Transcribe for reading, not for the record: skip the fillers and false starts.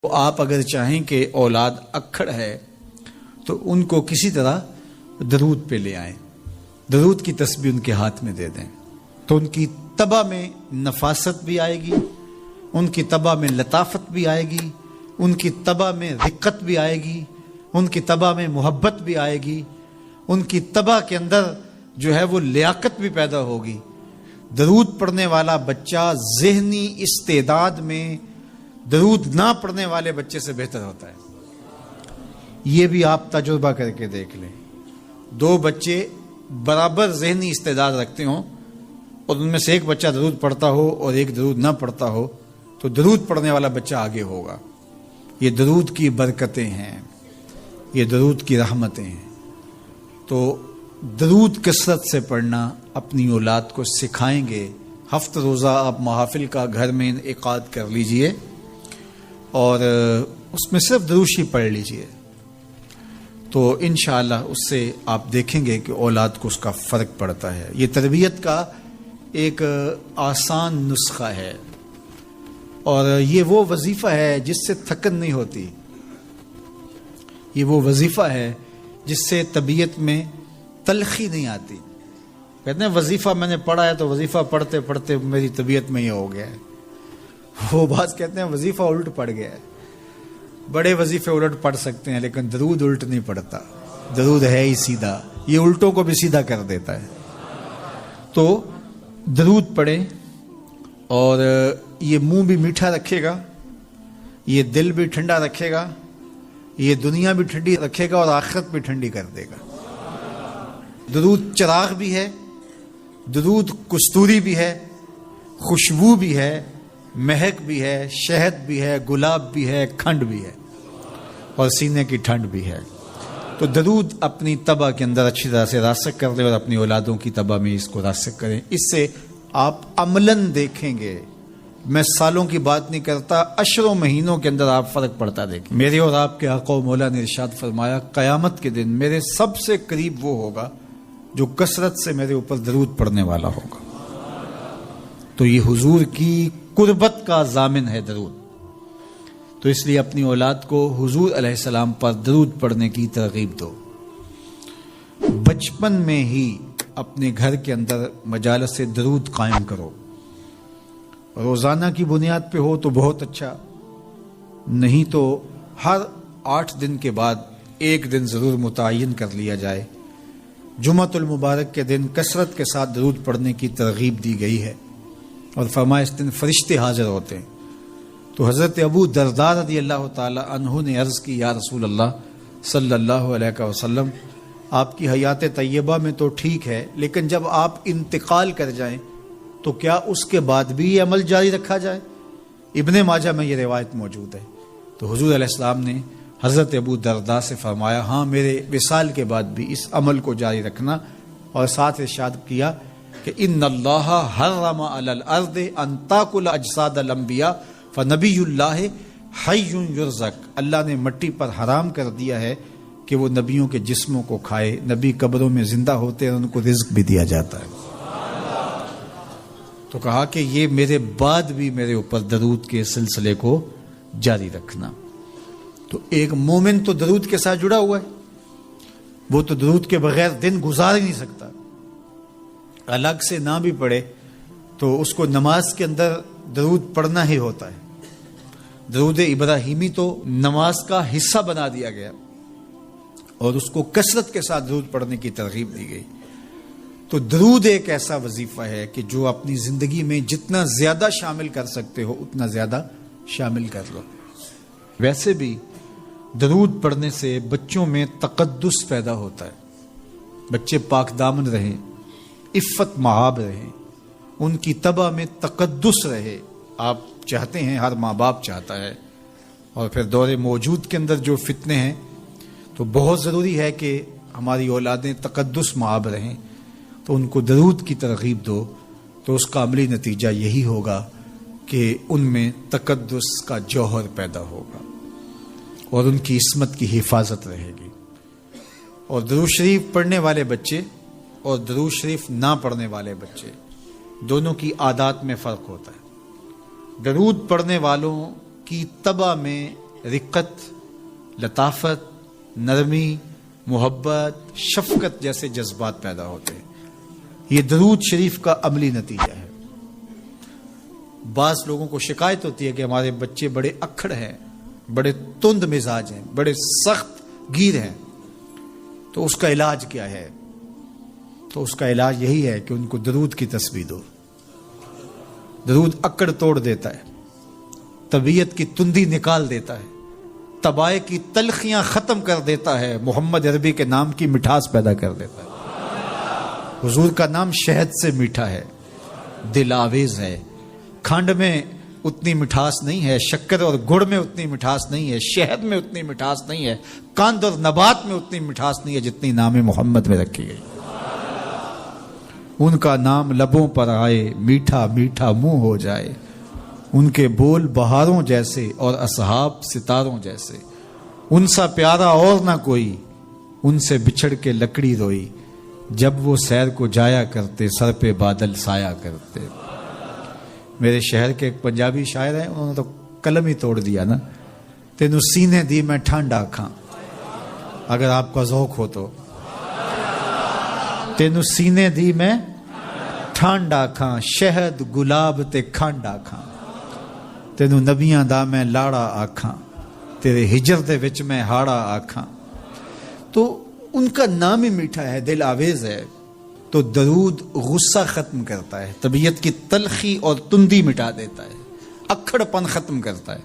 تو آپ اگر چاہیں کہ اولاد اکھڑ ہے تو ان کو کسی طرح درود پہ لے آئیں، درود کی تسبیح ان کے ہاتھ میں دے دیں تو ان کی طبع میں نفاست بھی آئے گی، ان کی طبع میں لطافت بھی آئے گی، ان کی طبع میں رقت بھی آئے گی، ان کی طبع میں محبت بھی آئے گی، ان کی طبع کے اندر جو ہے وہ لیاقت بھی پیدا ہوگی۔ درود پڑھنے والا بچہ ذہنی استعداد میں درود نہ پڑھنے والے بچے سے بہتر ہوتا ہے۔ یہ بھی آپ تجربہ کر کے دیکھ لیں، دو بچے برابر ذہنی استعداد رکھتے ہوں اور ان میں سے ایک بچہ درود پڑھتا ہو اور ایک درود نہ پڑھتا ہو تو درود پڑھنے والا بچہ آگے ہوگا۔ یہ درود کی برکتیں ہیں، یہ درود کی رحمتیں ہیں۔ تو درود کثرت سے پڑھنا اپنی اولاد کو سکھائیں گے۔ ہفتہ روزہ آپ محافل کا گھر میں انعقاد کر لیجئے اور اس میں صرف درود شریف پڑھ لیجئے تو انشاءاللہ اس سے آپ دیکھیں گے کہ اولاد کو اس کا فرق پڑتا ہے۔ یہ تربیت کا ایک آسان نسخہ ہے اور یہ وہ وظیفہ ہے جس سے تھکن نہیں ہوتی، یہ وہ وظیفہ ہے جس سے طبیعت میں تلخی نہیں آتی۔ کہتے ہیں وظیفہ میں نے پڑھا ہے تو وظیفہ پڑھتے پڑھتے میری طبیعت میں یہ ہو گیا ہے۔ وہ بعض کہتے ہیں وظیفہ الٹ پڑ گیا ہے۔ بڑے وظیفے الٹ پڑھ سکتے ہیں لیکن درود الٹ نہیں پڑتا، درود ہے ہی سیدھا، یہ الٹوں کو بھی سیدھا کر دیتا ہے۔ تو درود پڑھیں اور یہ منہ بھی میٹھا رکھے گا، یہ دل بھی ٹھنڈا رکھے گا، یہ دنیا بھی ٹھنڈی رکھے گا اور آخرت بھی ٹھنڈی کر دے گا۔ درود چراغ بھی ہے، درود کستوری بھی ہے، خوشبو بھی ہے، مہک بھی ہے، شہد بھی ہے، گلاب بھی ہے، کھنڈ بھی ہے اور سینے کی ٹھنڈ بھی ہے۔ تو درود اپنی طبع کے اندر اچھی طرح سے راسخ کر لیں اور اپنی اولادوں کی طبع میں اس کو راسخ کریں۔ اس سے آپ عملاً دیکھیں گے، میں سالوں کی بات نہیں کرتا، اشروں مہینوں کے اندر آپ فرق پڑتا دیکھیں۔ میرے اور آپ کے آقا و مولا نے ارشاد فرمایا قیامت کے دن میرے سب سے قریب وہ ہوگا جو کثرت سے میرے اوپر درود پڑھنے والا ہوگا۔ تو یہ حضور کی قربت کا ضامن ہے درود۔ تو اس لیے اپنی اولاد کو حضور علیہ السلام پر درود پڑھنے کی ترغیب دو۔ بچپن میں ہی اپنے گھر کے اندر مجالس سے درود قائم کرو، روزانہ کی بنیاد پہ ہو تو بہت اچھا، نہیں تو ہر 8 دن کے بعد ایک دن ضرور متعین کر لیا جائے۔ جمعۃ المبارک کے دن کثرت کے ساتھ درود پڑھنے کی ترغیب دی گئی ہے اور فرمایا اس دن فرشتے حاضر ہوتے ہیں۔ تو حضرت ابو درداء رضی اللہ تعالی عنہ نے عرض کی یا رسول اللہ صلی اللہ علیہ وسلم، آپ کی حیات طیبہ میں تو ٹھیک ہے لیکن جب آپ انتقال کر جائیں تو کیا اس کے بعد بھی یہ عمل جاری رکھا جائے؟ ابن ماجہ میں یہ روایت موجود ہے۔ تو حضور علیہ السلام نے حضرت ابو درداء سے فرمایا ہاں میرے وصال کے بعد بھی اس عمل کو جاری رکھنا، اور ساتھ ارشاد کیا کہ ان اللہ حرم علی الارض ان تاکل اجساد الانبیاء فنبی اللہ حی یرزق، اللہ نے مٹی پر حرام کر دیا ہے کہ وہ نبیوں کے جسموں کو کھائے، نبی قبروں میں زندہ ہوتے ہیں اور ان کو رزق بھی دیا جاتا ہے۔ تو کہا کہ یہ میرے بعد بھی میرے اوپر درود کے سلسلے کو جاری رکھنا۔ تو ایک مومن تو درود کے ساتھ جڑا ہوا ہے، وہ تو درود کے بغیر دن گزار ہی نہیں سکتا، الگ سے نہ بھی پڑھے تو اس کو نماز کے اندر درود پڑھنا ہی ہوتا ہے۔ درود ابراہیمی تو نماز کا حصہ بنا دیا گیا اور اس کو کثرت کے ساتھ درود پڑھنے کی ترغیب دی گئی۔ تو درود ایک ایسا وظیفہ ہے کہ جو اپنی زندگی میں جتنا زیادہ شامل کر سکتے ہو اتنا زیادہ شامل کر لو۔ ویسے بھی درود پڑھنے سے بچوں میں تقدس پیدا ہوتا ہے، بچے پاک دامن رہیں، عفت مآب رہیں، ان کی طبع میں تقدس رہے۔ آپ چاہتے ہیں، ہر ماں باپ چاہتا ہے، اور پھر دور موجود کے اندر جو فتنے ہیں تو بہت ضروری ہے کہ ہماری اولادیں تقدس مآب رہیں۔ تو ان کو درود کی ترغیب دو تو اس کا عملی نتیجہ یہی ہوگا کہ ان میں تقدس کا جوہر پیدا ہوگا اور ان کی عصمت کی حفاظت رہے گی۔ اور درود شریف پڑھنے والے بچے اور درود شریف نہ پڑھنے والے بچے دونوں کی عادات میں فرق ہوتا ہے۔ درود پڑھنے والوں کی طبع میں رقت، لطافت، نرمی، محبت، شفقت جیسے جذبات پیدا ہوتے ہیں۔ یہ درود شریف کا عملی نتیجہ ہے۔ بعض لوگوں کو شکایت ہوتی ہے کہ ہمارے بچے بڑے اکھڑ ہیں، بڑے تند مزاج ہیں، بڑے سخت گیر ہیں، تو اس کا علاج کیا ہے؟ تو اس کا علاج یہی ہے کہ ان کو درود کی تسبیح دو۔ درود اکڑ توڑ دیتا ہے، طبیعت کی تندی نکال دیتا ہے، طبائع کی تلخیاں ختم کر دیتا ہے، محمد عربی کے نام کی مٹھاس پیدا کر دیتا ہے۔ حضور کا نام شہد سے میٹھا ہے، دل آویز ہے، کھنڈ میں اتنی مٹھاس نہیں ہے، شکر اور گڑ میں اتنی مٹھاس نہیں ہے، شہد میں اتنی مٹھاس نہیں ہے، کاند اور نبات میں اتنی مٹھاس نہیں ہے جتنی نام محمد میں رکھی گئی۔ ان کا نام لبوں پر آئے، میٹھا میٹھا منہ ہو جائے، ان کے بول بہاروں جیسے اور اصحاب ستاروں جیسے، ان سا پیارا اور نہ کوئی، ان سے بچھڑ کے لکڑی روئی، جب وہ سیر کو جایا کرتے سر پہ بادل سایہ کرتے۔ میرے شہر کے ایک پنجابی شاعر ہیں، انہوں نے تو قلم ہی توڑ دیا نا، تینوں سینے دی میں ٹھانڈا کھاں، اگر آپ کا ذوق ہو تو، تینوں سینے دی میں ٹھانڈا کھاں، شہد گلاب تے کھانڈا کھاں، تینوں نبیاں دا میں لاڑا آکھاں، تیرے ہجر دے وچ میں ہاڑا آکھاں۔ تو ان کا نام ہی میٹھا ہے، دل آویز ہے۔ تو درود غصہ ختم کرتا ہے، طبیعت کی تلخی اور تندی مٹا دیتا ہے، اکھڑ پن ختم کرتا ہے۔